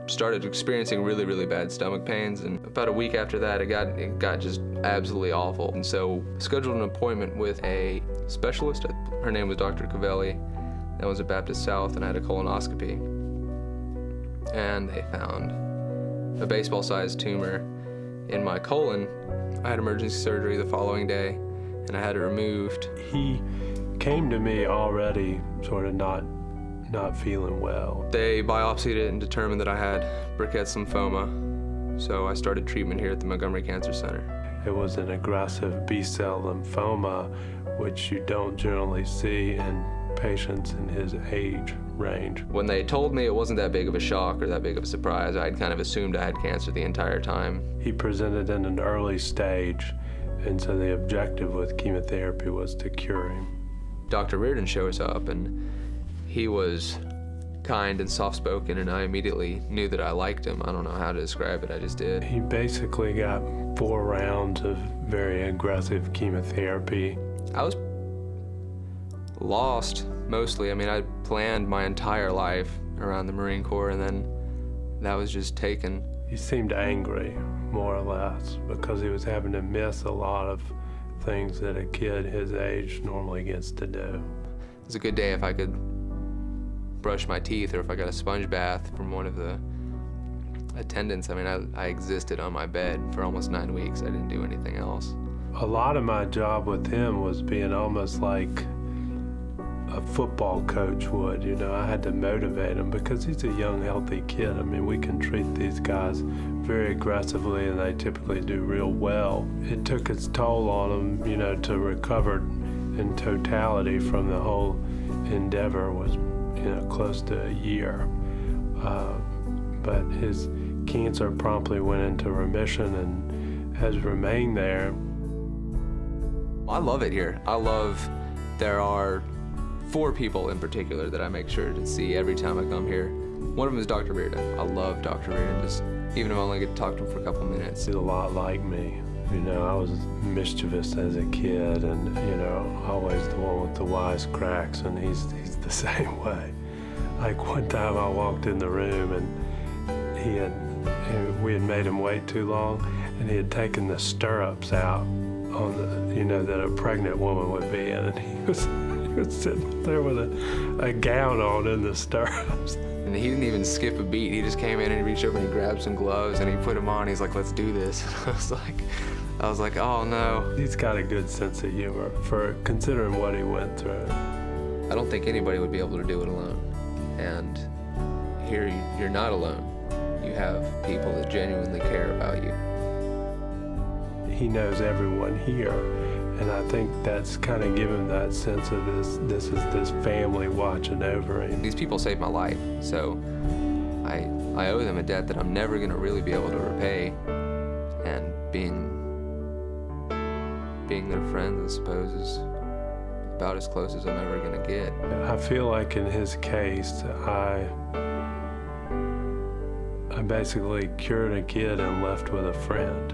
started experiencing really, really bad stomach pains, and about a week after that, it got just absolutely awful. And so I scheduled an appointment with a specialist. Her name was Dr. Cavelli. That was at Baptist South, and I had a colonoscopy. And they found a baseball-sized tumor in my colon. I had emergency surgery the following day, and I had it removed. He came to me already sort of not feeling well. They biopsied it and determined that I had Burkitt's lymphoma, so I started treatment here at the Montgomery Cancer Center. It was an aggressive B-cell lymphoma, which you don't generally see in patients in his age range. When they told me it wasn't that big of a shock or that big of a surprise, I'd kind of assumed I had cancer the entire time. He presented in an early stage, and so the objective with chemotherapy was to cure him. Dr. Reardon shows up, and he was kind and soft-spoken, and I immediately knew that I liked him. I don't know how to describe it, I just did. He basically got 4 rounds of very aggressive chemotherapy. I was lost, mostly. I mean, I planned my entire life around the Marine Corps, and then that was just taken. He seemed angry, more or less, because he was having to miss a lot of things that a kid his age normally gets to do. It was a good day if I could brush my teeth, or if I got a sponge bath from one of the attendants. I mean, I existed on my bed for almost 9 weeks. I didn't do anything else. A lot of my job with him was being almost like a football coach would, you know. I had to motivate him because he's a young, healthy kid. I mean, we can treat these guys very aggressively, and they typically do real well. It took its toll on him, you know, to recover in totality from the whole endeavor was, you know, close to a year. But his cancer promptly went into remission and has remained there. I love it here. There are 4 people in particular that I make sure to see every time I come here. One of them is Dr. Reardon. I love Dr. Reardon, just even if I only get to talk to him for a couple minutes. He's a lot like me. You know, I was mischievous as a kid, and, you know, always the one with the wisecracks, and he's the same way. Like one time I walked in the room, and we had made him wait too long, and he had taken the stirrups out on the, you know, that a pregnant woman would be in, and he was sitting there with a gown on in the stirrups. And he didn't even skip a beat. He just came in and he reached over and he grabbed some gloves and he put them on. He's like, "Let's do this." And I was like, oh no. He's got a good sense of humor for considering what he went through. I don't think anybody would be able to do it alone. And here you're not alone. You have people that genuinely care about you. He knows everyone here. And I think that's kind of given that sense of this family watching over him. These people saved my life, so I owe them a debt that I'm never going to really be able to repay. And being their friend, I suppose, is about as close as I'm ever going to get. I feel like in his case, I basically cured a kid and left with a friend.